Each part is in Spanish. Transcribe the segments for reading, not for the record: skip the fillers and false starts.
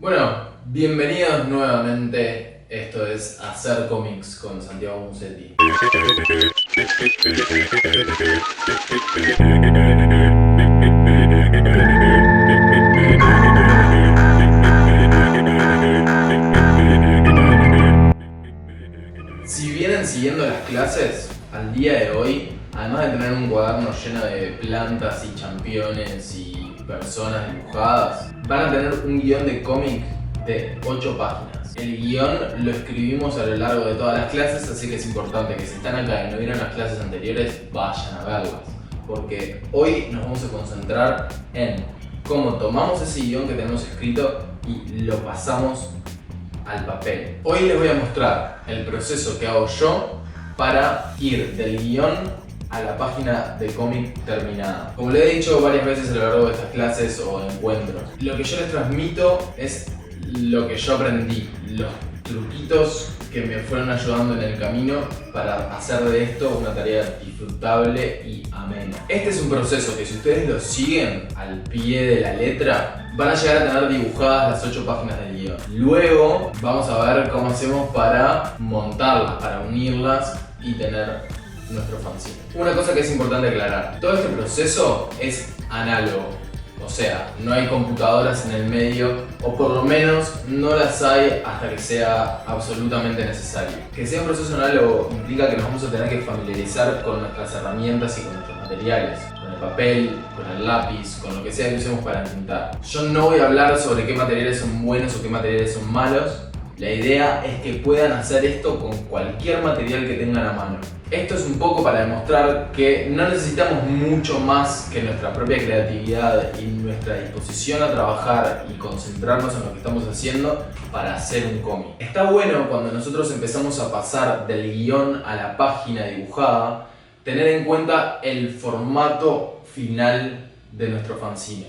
Bueno, bienvenidos nuevamente. Esto es Hacer Cómics con Santiago Musetti. Si vienen siguiendo las clases, al día de hoy, además de tener un cuaderno lleno de plantas y championes y personas dibujadas, van a tener un guión de cómic de 8 páginas. El guión lo escribimos a lo largo de todas las clases, así que es importante que si están acá y no vieron las clases anteriores, vayan a verlas. Porque hoy nos vamos a concentrar en cómo tomamos ese guión que tenemos escrito y lo pasamos al papel. Hoy les voy a mostrar el proceso que hago yo para ir del guión a la página de cómic terminada. Como le he dicho varias veces a lo largo de estas clases o encuentros, lo que yo les transmito es lo que yo aprendí, los truquitos que me fueron ayudando en el camino para hacer de esto una tarea disfrutable y amena. Este es un proceso que si ustedes lo siguen al pie de la letra, van a llegar a tener dibujadas las 8 páginas del guión. Luego vamos a ver cómo hacemos para montarlas, para unirlas y tener nuestro fanzine. Una cosa que es importante aclarar, todo este proceso es análogo. O sea, no hay computadoras en el medio, o por lo menos no las hay hasta que sea absolutamente necesario. Que sea un proceso análogo implica que nos vamos a tener que familiarizar con nuestras herramientas y con nuestros materiales, con el papel, con el lápiz, con lo que sea que usemos para pintar. Yo no voy a hablar sobre qué materiales son buenos o qué materiales son malos. La idea es que puedan hacer esto con cualquier material que tengan a mano. Esto es un poco para demostrar que no necesitamos mucho más que nuestra propia creatividad y nuestra disposición a trabajar y concentrarnos en lo que estamos haciendo para hacer un cómic. Está bueno cuando nosotros empezamos a pasar del guión a la página dibujada, tener en cuenta el formato final de nuestro fanzine.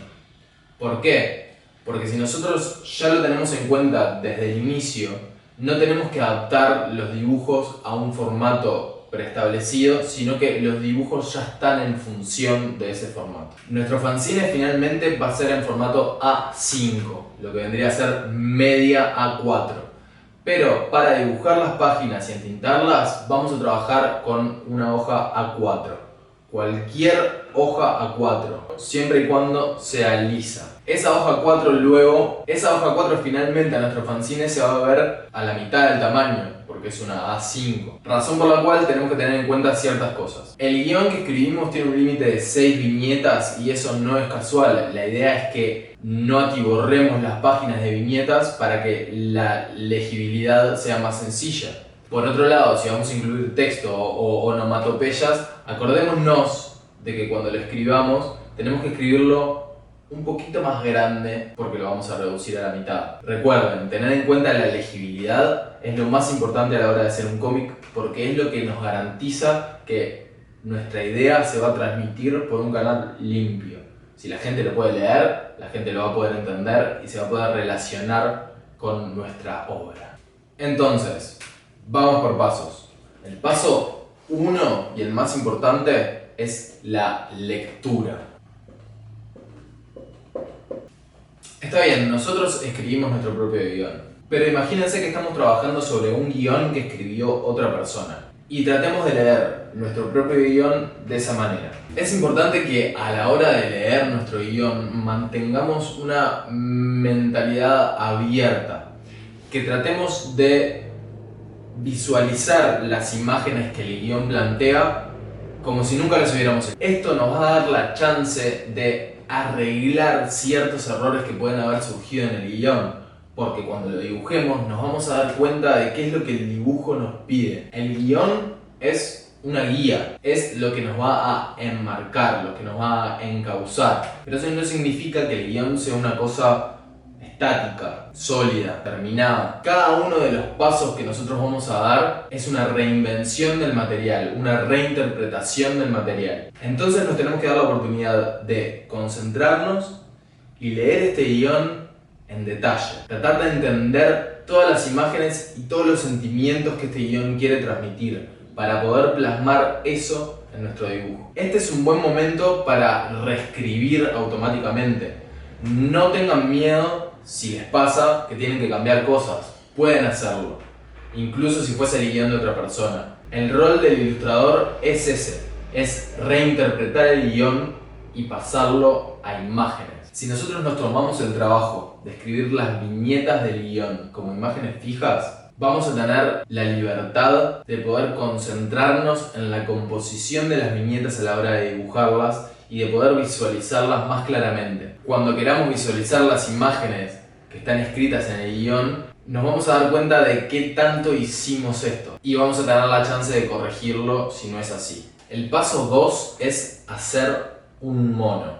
¿Por qué? Porque si nosotros ya lo tenemos en cuenta desde el inicio, no tenemos que adaptar los dibujos a un formato preestablecido, sino que los dibujos ya están en función de ese formato. Nuestro fanzine finalmente va a ser en formato A5, lo que vendría a ser media A4. Pero para dibujar las páginas y entintarlas, vamos a trabajar con una hoja A4. Cualquier hoja A4, siempre y cuando sea lisa. Esa hoja 4 finalmente a nuestro fanzine se va a ver a la mitad del tamaño, porque es una A5. Razón por la cual tenemos que tener en cuenta ciertas cosas. El guión que escribimos tiene un límite de 6 viñetas y eso no es casual. La idea es que no atiborremos las páginas de viñetas para que la legibilidad sea más sencilla. Por otro lado, si vamos a incluir texto o onomatopeyas, acordémonos de que cuando lo escribamos tenemos que escribirlo un poquito más grande porque lo vamos a reducir a la mitad. Recuerden, tener en cuenta la legibilidad es lo más importante a la hora de hacer un cómic porque es lo que nos garantiza que nuestra idea se va a transmitir por un canal limpio. Si la gente lo puede leer, la gente lo va a poder entender y se va a poder relacionar con nuestra obra. Entonces, vamos por pasos. El paso 1 y el más importante es la lectura. Está bien, nosotros escribimos nuestro propio guión, pero imagínense que estamos trabajando sobre un guión que escribió otra persona y tratemos de leer nuestro propio guión de esa manera. Es importante que a la hora de leer nuestro guión mantengamos una mentalidad abierta, que tratemos de visualizar las imágenes que el guión plantea como si nunca las hubiéramos hecho. Esto nos va a dar la chance de arreglar ciertos errores que pueden haber surgido en el guión, porque cuando lo dibujemos nos vamos a dar cuenta de qué es lo que el dibujo nos pide. El guión es una guía, es lo que nos va a enmarcar, lo que nos va a encauzar, pero eso no significa que el guión sea una cosa estática, sólida, terminada. Cada uno de los pasos que nosotros vamos a dar es una reinvención del material, una reinterpretación del material. Entonces nos tenemos que dar la oportunidad de concentrarnos y leer este guión en detalle. Tratar de entender todas las imágenes y todos los sentimientos que este guión quiere transmitir para poder plasmar eso en nuestro dibujo. Este es un buen momento para reescribir automáticamente. No tengan miedo si les pasa que tienen que cambiar cosas, pueden hacerlo, incluso si fuese el guión de otra persona. El rol del ilustrador es ese, es reinterpretar el guión y pasarlo a imágenes. Si nosotros nos tomamos el trabajo de escribir las viñetas del guión como imágenes fijas, vamos a tener la libertad de poder concentrarnos en la composición de las viñetas a la hora de dibujarlas y de poder visualizarlas más claramente. Cuando queramos visualizar las imágenes que están escritas en el guión, nos vamos a dar cuenta de qué tanto hicimos esto y vamos a tener la chance de corregirlo si no es así. El paso 2 es hacer un mono.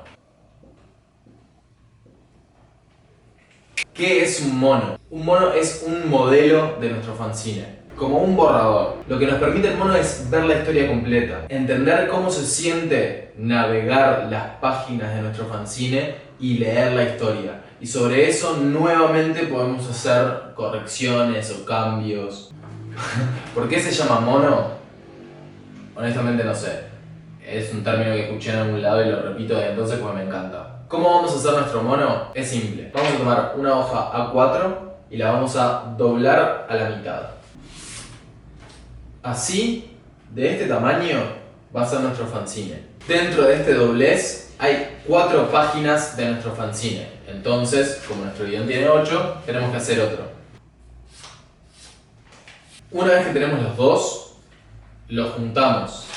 ¿Qué es un mono? Un mono es un modelo de nuestro fanzine, como un borrador. Lo que nos permite el mono es ver la historia completa, entender cómo se siente navegar las páginas de nuestro fanzine y leer la historia. Y sobre eso nuevamente podemos hacer correcciones o cambios. ¿Por qué se llama mono? Honestamente no sé. Es un término que escuché en algún lado y lo repito desde entonces porque me encanta. ¿Cómo vamos a hacer nuestro mono? Es simple. Vamos a tomar una hoja A4 y la vamos a doblar a la mitad. Así, de este tamaño, va a ser nuestro fanzine. Dentro de este doblez hay 4 páginas de nuestro fanzine. Entonces, como nuestro guión tiene 8, tenemos que hacer otro. Una vez que tenemos los dos, los juntamos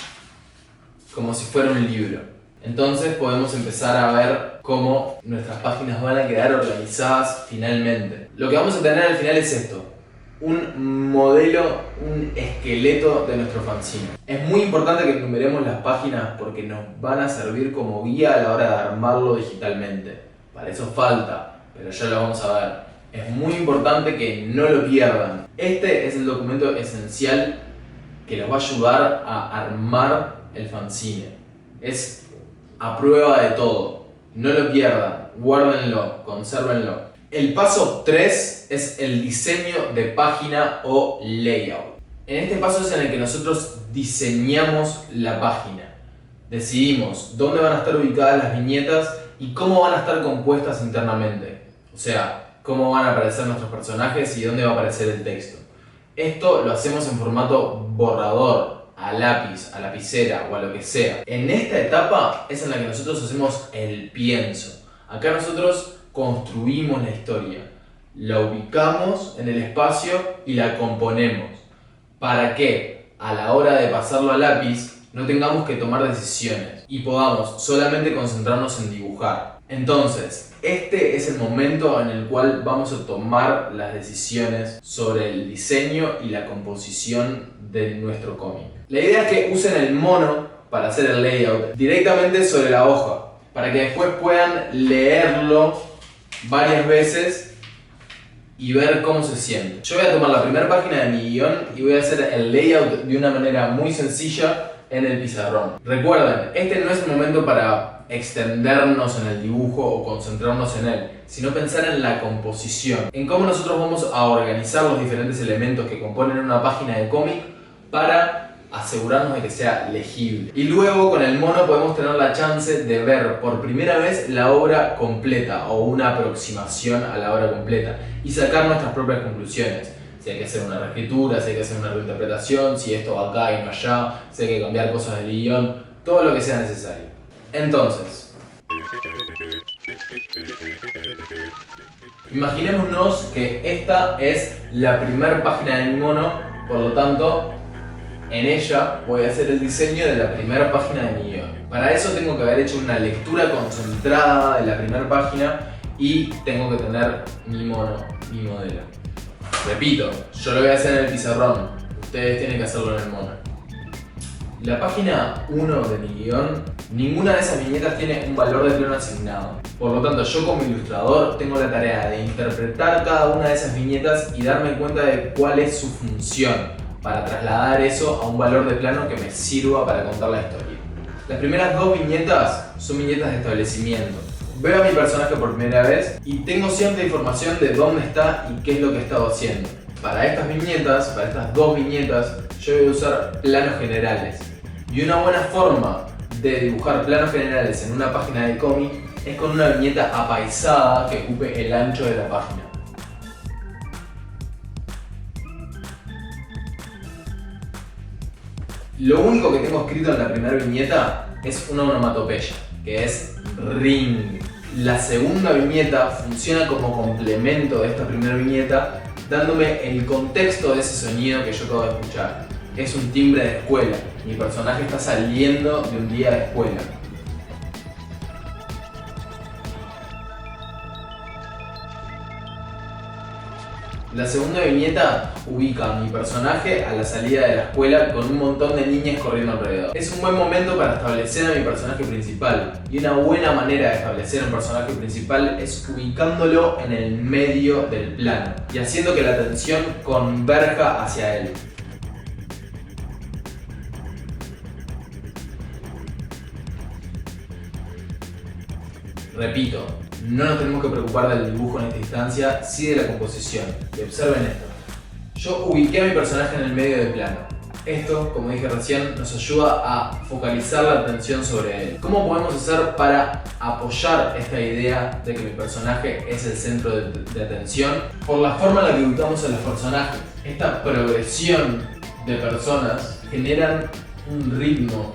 como si fuera un libro. Entonces podemos empezar a ver cómo nuestras páginas van a quedar organizadas finalmente. Lo que vamos a tener al final es esto: un modelo, un esqueleto de nuestro fanzine. Es muy importante que enumeremos las páginas porque nos van a servir como guía a la hora de armarlo digitalmente. Para eso falta, pero ya lo vamos a ver. Es muy importante que no lo pierdan. Este es el documento esencial que los va a ayudar a armar el fanzine. Es a prueba de todo. No lo pierdan, guárdenlo, consérvenlo. El paso 3 es el diseño de página o layout. En este paso es en el que nosotros diseñamos la página. Decidimos dónde van a estar ubicadas las viñetas y cómo van a estar compuestas internamente. O sea, cómo van a aparecer nuestros personajes y dónde va a aparecer el texto. Esto lo hacemos en formato borrador, a lápiz, a lapicera o a lo que sea. En esta etapa es en la que nosotros hacemos el pienso. Acá nosotros construimos la historia, la ubicamos en el espacio y la componemos para que a la hora de pasarlo a lápiz no tengamos que tomar decisiones y podamos solamente concentrarnos en dibujar. Entonces, este es el momento en el cual vamos a tomar las decisiones sobre el diseño y la composición de nuestro cómic. La idea es que usen el mono para hacer el layout directamente sobre la hoja, para que después puedan leerlo varias veces y ver cómo se siente. Yo voy a tomar la primera página de mi guión y voy a hacer el layout de una manera muy sencilla en el pizarrón. Recuerden, este no es el momento para extendernos en el dibujo o concentrarnos en él, sino pensar en la composición, en cómo nosotros vamos a organizar los diferentes elementos que componen una página de cómic para asegurarnos de que sea legible. Y luego con el mono podemos tener la chance de ver por primera vez la obra completa o una aproximación a la obra completa y sacar nuestras propias conclusiones. Si hay que hacer una reescritura, si hay que hacer una reinterpretación, si esto va acá y no allá, si hay que cambiar cosas del guión, todo lo que sea necesario. Entonces, imaginémonos que esta es la primera página de mi mono, por lo tanto, en ella voy a hacer el diseño de la primera página de mi guión. Para eso tengo que haber hecho una lectura concentrada de la primera página y tengo que tener mi mono, mi modelo. Repito, yo lo voy a hacer en el pizarrón, ustedes tienen que hacerlo en el mono. La página 1 de mi guión, ninguna de esas viñetas tiene un valor de plano asignado. Por lo tanto, yo como ilustrador tengo la tarea de interpretar cada una de esas viñetas y darme cuenta de cuál es su función para trasladar eso a un valor de plano que me sirva para contar la historia. Las primeras 2 viñetas son viñetas de establecimiento. Veo a mi personaje por primera vez y tengo cierta información de dónde está y qué es lo que he estado haciendo. Para estas viñetas, para estas 2 viñetas, yo voy a usar planos generales. Y una buena forma de dibujar planos generales en una página de cómic es con una viñeta apaisada que ocupe el ancho de la página. Lo único que tengo escrito en la primera viñeta es una onomatopeya, que es ring. La segunda viñeta funciona como complemento de esta primera viñeta, dándome el contexto de ese sonido que yo acabo de escuchar. Es un timbre de escuela. Mi personaje está saliendo de un día de escuela. La segunda viñeta ubica a mi personaje a la salida de la escuela con un montón de niñas corriendo alrededor. Es un buen momento para establecer a mi personaje principal, y una buena manera de establecer a un personaje principal es ubicándolo en el medio del plano y haciendo que la atención converja hacia él. Repito, no nos tenemos que preocupar del dibujo en esta instancia, sí de la composición. Y observen esto. Yo ubiqué a mi personaje en el medio del plano. Esto, como dije recién, nos ayuda a focalizar la atención sobre él. ¿Cómo podemos hacer para apoyar esta idea de que mi personaje es el centro de atención? Por la forma en la que ubicamos a los personajes. Esta progresión de personas generan un ritmo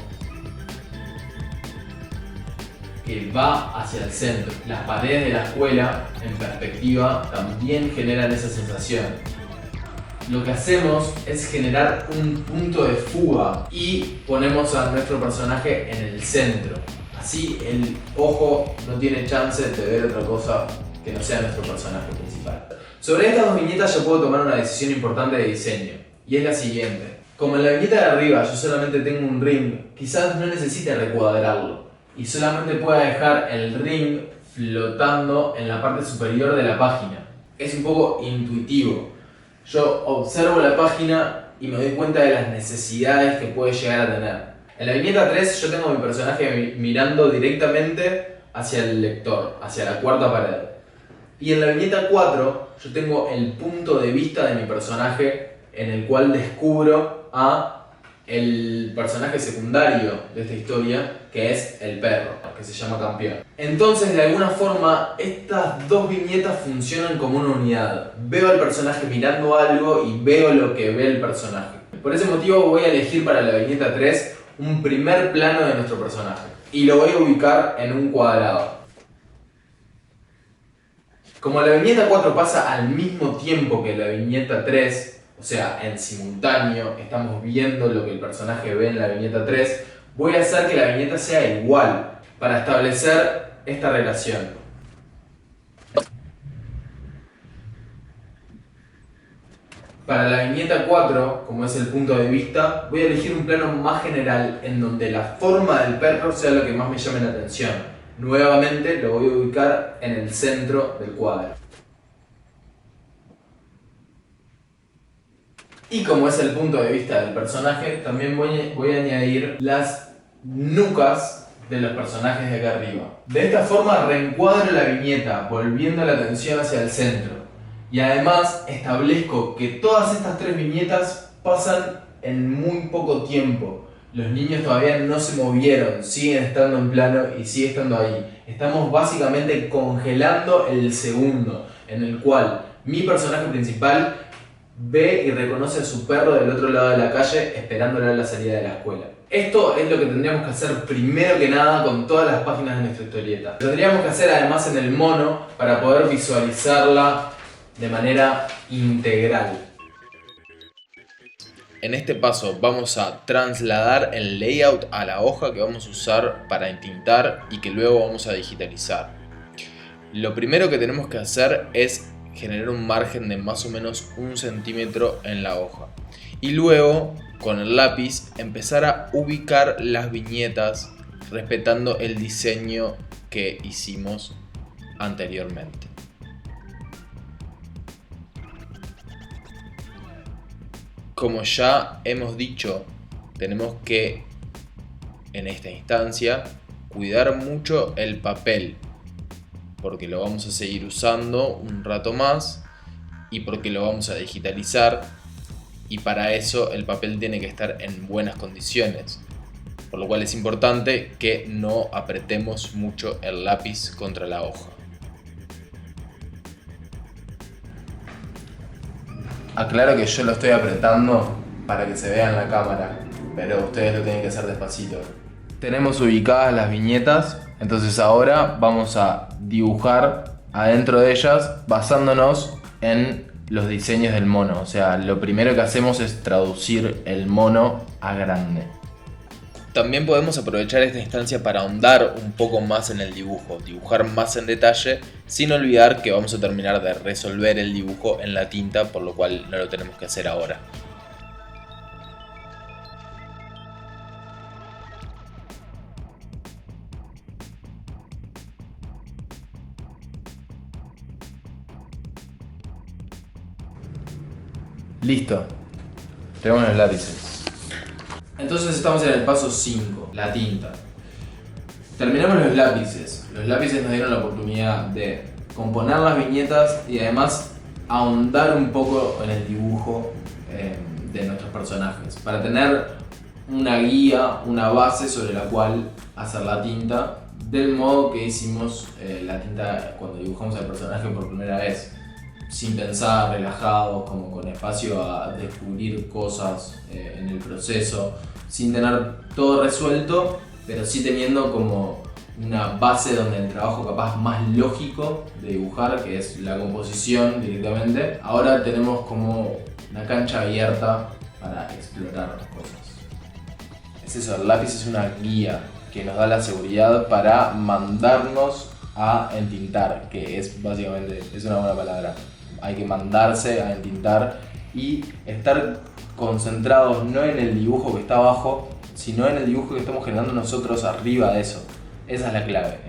que va hacia el centro. Las paredes de la escuela, en perspectiva, también generan esa sensación. Lo que hacemos es generar un punto de fuga y ponemos a nuestro personaje en el centro. Así el ojo no tiene chance de ver otra cosa que no sea nuestro personaje principal. Sobre estas dos viñetas yo puedo tomar una decisión importante de diseño, y es la siguiente. Como en la viñeta de arriba yo solamente tengo un ring, quizás no necesite recuadrarlo y solamente pueda dejar el ring flotando en la parte superior de la página. Es un poco intuitivo. Yo observo la página y me doy cuenta de las necesidades que puede llegar a tener. En la viñeta 3 yo tengo a mi personaje mirando directamente hacia el lector, hacia la cuarta pared. Y en la viñeta 4 yo tengo el punto de vista de mi personaje en el cual descubro a el personaje secundario de esta historia, que es el perro, que se llama Campeón. Entonces, de alguna forma, estas dos viñetas funcionan como una unidad. Veo al personaje mirando algo y veo lo que ve el personaje. Por ese motivo voy a elegir para la viñeta 3 un primer plano de nuestro personaje y lo voy a ubicar en un cuadrado. Como la viñeta 4 pasa al mismo tiempo que la viñeta 3, o sea, en simultáneo, estamos viendo lo que el personaje ve en la viñeta 3, voy a hacer que la viñeta sea igual para establecer esta relación. Para la viñeta 4, como es el punto de vista, voy a elegir un plano más general en donde la forma del perro sea lo que más me llame la atención. Nuevamente lo voy a ubicar en el centro del cuadro. Y como es el punto de vista del personaje, también voy a añadir las nucas de los personajes de acá arriba. De esta forma reencuadro la viñeta, volviendo la atención hacia el centro. Y además establezco que todas estas tres viñetas pasan en muy poco tiempo. Los niños todavía no se movieron, siguen estando en plano y sigue estando ahí. Estamos básicamente congelando el segundo, en el cual mi personaje principal ve y reconoce a su perro del otro lado de la calle esperándole a la salida de la escuela. Esto es lo que tendríamos que hacer primero que nada con todas las páginas de nuestra historieta. Lo tendríamos que hacer además en el mono para poder visualizarla de manera integral. En este paso vamos a trasladar el layout a la hoja que vamos a usar para entintar y que luego vamos a digitalizar. Lo primero que tenemos que hacer es generar un margen de más o menos 1 centímetro en la hoja y luego con el lápiz empezar a ubicar las viñetas respetando el diseño que hicimos anteriormente. Como ya hemos dicho, tenemos que en esta instancia cuidar mucho el papel, porque lo vamos a seguir usando un rato más y porque lo vamos a digitalizar, y para eso el papel tiene que estar en buenas condiciones. por lo cual es importante que no apretemos mucho el lápiz contra la hoja. Aclaro que yo lo estoy apretando para que se vea en la cámara, pero ustedes lo tienen que hacer despacito. Tenemos ubicadas las viñetas, entonces ahora vamos a dibujar adentro de ellas basándonos en los diseños del mono. O sea, lo primero que hacemos es traducir el mono a grande. También podemos aprovechar esta instancia para ahondar un poco más en el dibujo, dibujar más en detalle, sin olvidar que vamos a terminar de resolver el dibujo en la tinta, por lo cual no lo tenemos que hacer ahora. Listo. Tenemos los lápices. Entonces estamos en el paso 5, la tinta. Terminamos los lápices. Los lápices nos dieron la oportunidad de componer las viñetas y además ahondar un poco en el dibujo de nuestros personajes. Para tener una guía, una base sobre la cual hacer la tinta, del modo que hicimos la tinta cuando dibujamos al personaje por primera vez. Sin pensar, relajados, como con espacio a descubrir cosas en el proceso, sin tener todo resuelto, pero sí teniendo como una base donde el trabajo capaz más lógico de dibujar, que es la composición directamente. Ahora tenemos como una cancha abierta para explorar cosas. Es eso, el lápiz es una guía que nos da la seguridad para mandarnos a entintar, que es básicamente, es una buena palabra. Hay que mandarse a entintar y estar concentrados no en el dibujo que está abajo, sino en el dibujo que estamos generando nosotros arriba de eso. Esa es la clave.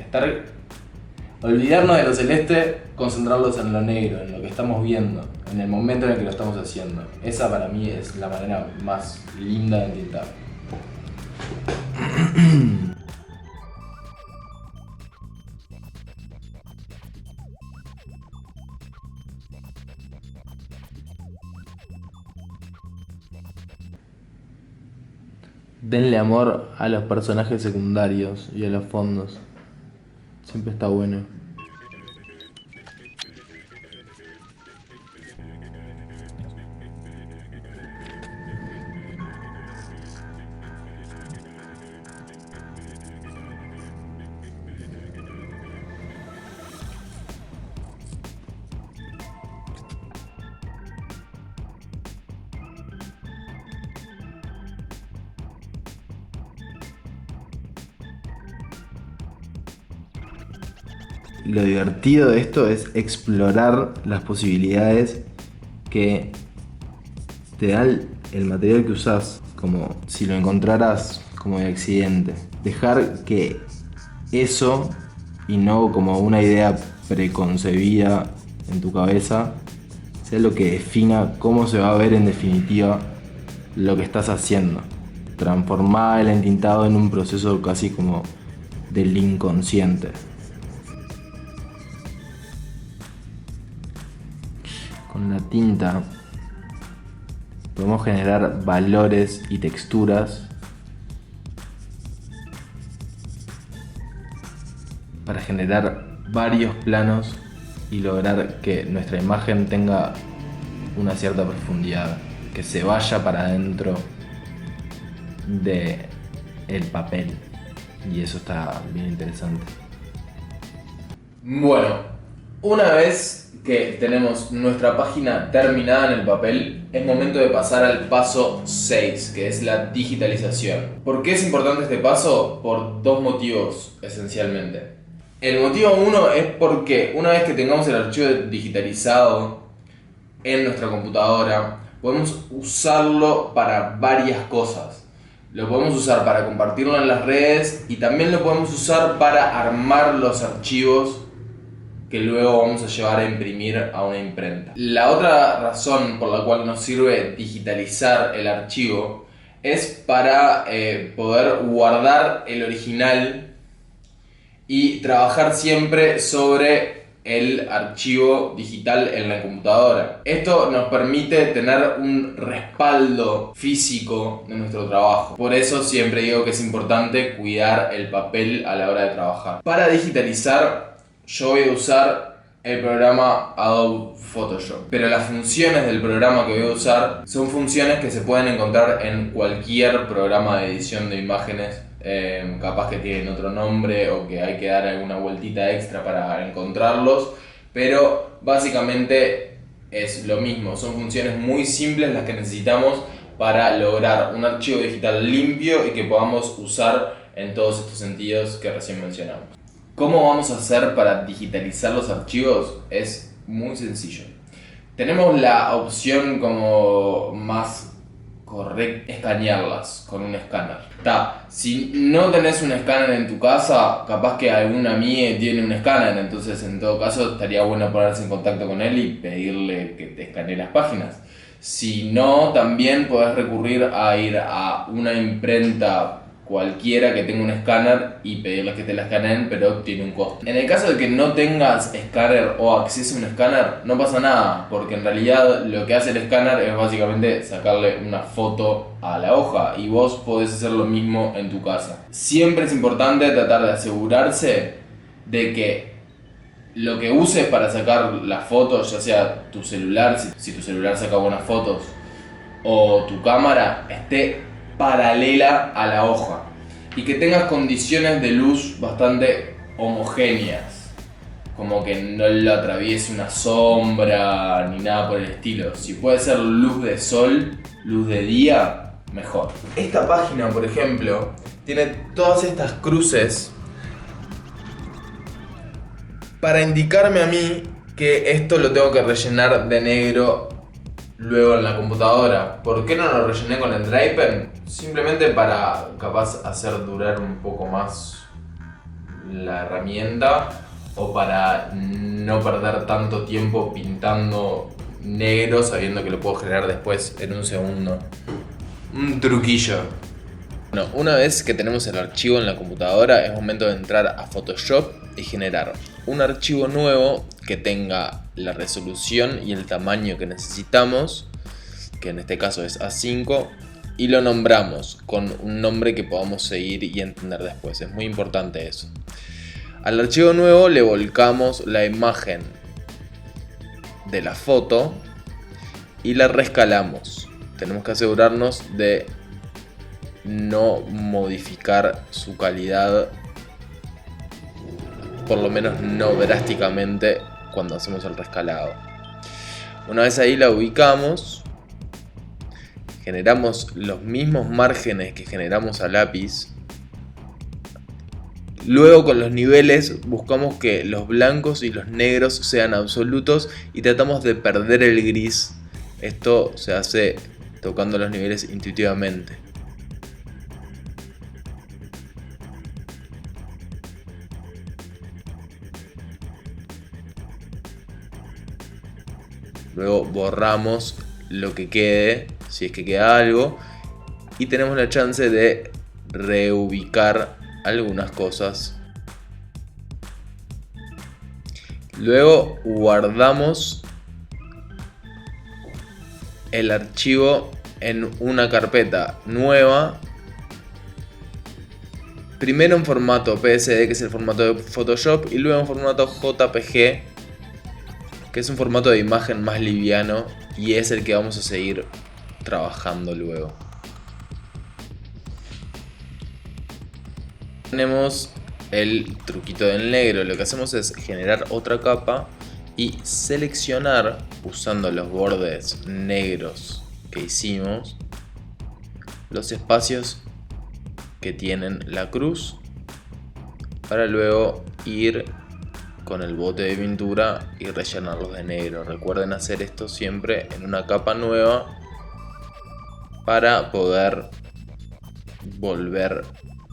Olvidarnos de lo celeste, concentrarlos en lo negro, en lo que estamos viendo, en el momento en el que lo estamos haciendo. Esa para mí es la manera más linda de entintar. Denle amor a los personajes secundarios y a los fondos. Siempre está bueno. Lo divertido de esto es explorar las posibilidades que te da el material que usás, como si lo encontraras como de accidente. Dejar que eso, y no como una idea preconcebida en tu cabeza, sea lo que defina cómo se va a ver en definitiva lo que estás haciendo. Transformar el entintado en un proceso casi como del inconsciente. Con la tinta podemos generar valores y texturas para generar varios planos y lograr que nuestra imagen tenga una cierta profundidad, que se vaya para adentro del papel, y eso está bien interesante. Bueno, una vez que tenemos nuestra página terminada en el papel, es momento de pasar al paso 6, que es la digitalización. ¿Por qué es importante este paso? Por dos motivos, esencialmente. El motivo 1 es porque una vez que tengamos el archivo digitalizado en nuestra computadora, podemos usarlo para varias cosas. Lo podemos usar para compartirlo en las redes y también lo podemos usar para armar los archivos que luego vamos a llevar a imprimir a una imprenta. La otra razón por la cual nos sirve digitalizar el archivo es para poder guardar el original y trabajar siempre sobre el archivo digital en la computadora. Esto nos permite tener un respaldo físico de nuestro trabajo. Por eso siempre digo que es importante cuidar el papel a la hora de trabajar. Para digitalizar, yo voy a usar el programa Adobe Photoshop, pero las funciones del programa que voy a usar son funciones que se pueden encontrar en cualquier programa de edición de imágenes. Capaz que tienen otro nombre o que hay que dar alguna vueltita extra para encontrarlos, pero básicamente es lo mismo. Son funciones muy simples las que necesitamos para lograr un archivo digital limpio y que podamos usar en todos estos sentidos que recién mencionamos. ¿Cómo vamos a hacer para digitalizar los archivos? Es muy sencillo. Tenemos la opción como más correcta, escanearlas con un escáner. Si no tenés un escáner en tu casa, capaz que alguna mía tiene un escáner, entonces en todo caso estaría bueno ponerse en contacto con él y pedirle que te escanee las páginas. Si no, también podés recurrir a ir a una imprenta cualquiera que tenga un escáner y pedirles que te la escaneen, pero tiene un costo. En el caso de que no tengas escáner o acceso a un escáner, no pasa nada, porque en realidad lo que hace el escáner es básicamente sacarle una foto a la hoja y vos podés hacer lo mismo en tu casa. Siempre es importante tratar de asegurarse de que lo que uses para sacar la foto, ya sea tu celular, si tu celular saca buenas fotos, o tu cámara, esté paralela a la hoja y que tengas condiciones de luz bastante homogéneas, como que no lo atraviese una sombra ni nada por el estilo. Si puede ser luz de sol, luz de día, mejor. Esta página, por ejemplo, tiene todas estas cruces para indicarme a mí que esto lo tengo que rellenar de negro luego en la computadora. ¿Por qué no lo rellené con el Dry Pen? Simplemente para capaz hacer durar un poco más la herramienta o para no perder tanto tiempo pintando negro sabiendo que lo puedo generar después en un segundo. Un truquillo. Bueno, una vez que tenemos el archivo en la computadora, es momento de entrar a Photoshop y generar un archivo nuevo que tenga la resolución y el tamaño que necesitamos, que en este caso es A5, y lo nombramos con un nombre que podamos seguir y entender después. Es muy importante eso. Al archivo nuevo le volcamos la imagen de la foto y la rescalamos. Tenemos que asegurarnos de no modificar su calidad, por lo menos no drásticamente, cuando hacemos el rescalado. Una vez ahí la ubicamos, generamos los mismos márgenes que generamos a lápiz. Luego con los niveles buscamos que los blancos y los negros sean absolutos y tratamos de perder el gris. Esto se hace tocando los niveles intuitivamente. Luego borramos lo que quede, si es que queda algo, y tenemos la chance de reubicar algunas cosas. Luego guardamos el archivo en una carpeta nueva. Primero en formato PSD, que es el formato de Photoshop, y luego en formato JPG, que es un formato de imagen más liviano y es el que vamos a seguir trabajando luego. Tenemos el truquito del negro. Lo que hacemos es generar otra capa y seleccionar, usando los bordes negros que hicimos, los espacios que tienen la cruz, para luego ir con el bote de pintura y rellenarlos de negro. Recuerden hacer esto siempre en una capa nueva para poder volver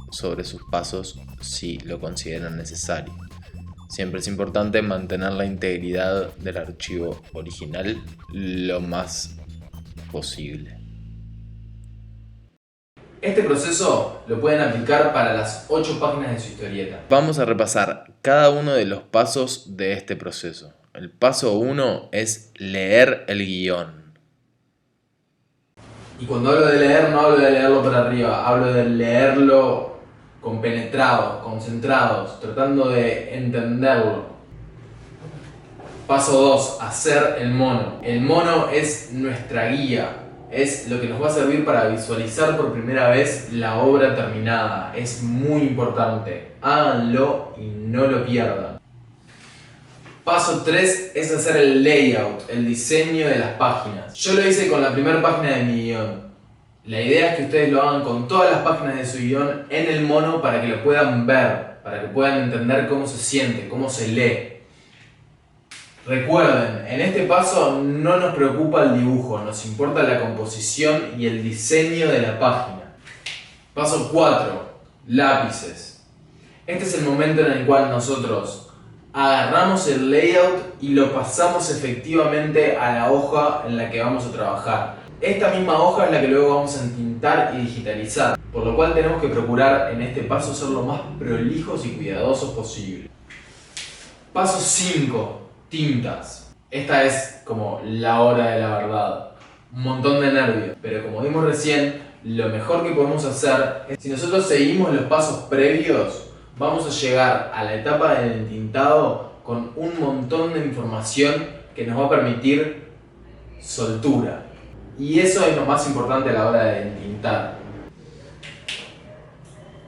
sobre sus pasos si lo consideran necesario. Siempre es importante mantener la integridad del archivo original lo más posible. Este proceso lo pueden aplicar para las 8 páginas de su historieta. Vamos a repasar cada uno de los pasos de este proceso. El paso 1 es leer el guión. Y cuando hablo de leer, no hablo de leerlo para arriba, hablo de leerlo compenetrados, concentrados, tratando de entenderlo. Paso 2, hacer el mono. El mono es nuestra guía. Es lo que nos va a servir para visualizar por primera vez la obra terminada. Es muy importante. Háganlo y no lo pierdan. Paso 3 es hacer el layout, el diseño de las páginas. Yo lo hice con la primera página de mi guión. La idea es que ustedes lo hagan con todas las páginas de su guión en el mono para que lo puedan ver, para que puedan entender cómo se siente, cómo se lee. Recuerden, en este paso no nos preocupa el dibujo, nos importa la composición y el diseño de la página. Paso 4. Lápices. Este es el momento en el cual nosotros agarramos el layout y lo pasamos efectivamente a la hoja en la que vamos a trabajar. Esta misma hoja es la que luego vamos a entintar y digitalizar, por lo cual tenemos que procurar en este paso ser lo más prolijos y cuidadosos posible. Paso 5. Tintas. Esta es como la hora de la verdad. Un montón de nervios. Pero como vimos recién, lo mejor que podemos hacer es, si nosotros seguimos los pasos previos, vamos a llegar a la etapa del entintado con un montón de información que nos va a permitir soltura. Y eso es lo más importante a la hora de entintar.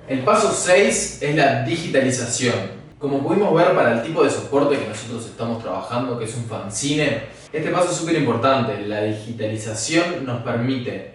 El paso 6 es la digitalización. Como pudimos ver, para el tipo de soporte que nosotros estamos trabajando, que es un fanzine, este paso es súper importante. La digitalización nos permite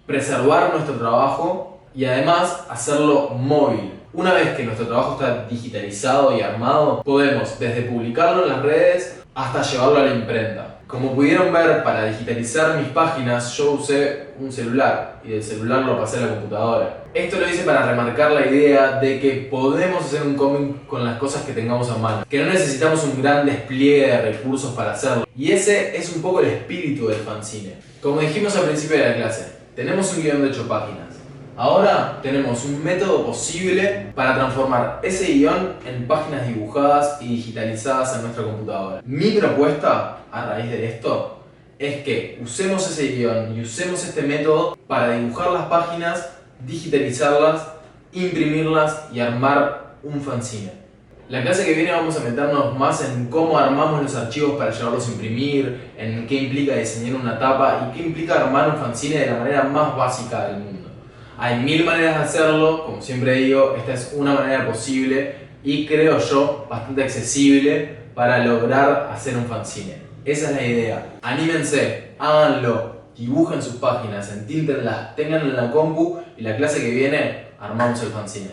preservar nuestro trabajo y además hacerlo móvil. Una vez que nuestro trabajo está digitalizado y armado, podemos desde publicarlo en las redes hasta llevarlo a la imprenta. Como pudieron ver, para digitalizar mis páginas yo usé un celular y del celular lo pasé a la computadora. Esto lo hice para remarcar la idea de que podemos hacer un cómic con las cosas que tengamos a mano, que no necesitamos un gran despliegue de recursos para hacerlo. Y ese es un poco el espíritu del fanzine. Como dijimos al principio de la clase, tenemos un guión de 8 páginas. Ahora tenemos un método posible para transformar ese guión en páginas dibujadas y digitalizadas en nuestra computadora. Mi propuesta a raíz de esto es que usemos ese guión y usemos este método para dibujar las páginas, digitalizarlas, imprimirlas y armar un fanzine. La clase que viene vamos a meternos más en cómo armamos los archivos para llevarlos a imprimir, en qué implica diseñar una tapa y qué implica armar un fanzine de la manera más básica del mundo. Hay 1000 maneras de hacerlo, como siempre digo, esta es una manera posible y creo yo bastante accesible para lograr hacer un fanzine. Esa es la idea. Anímense, háganlo, dibujen sus páginas, entíntenlas, tenganlo en la compu y la clase que viene armamos el fanzine.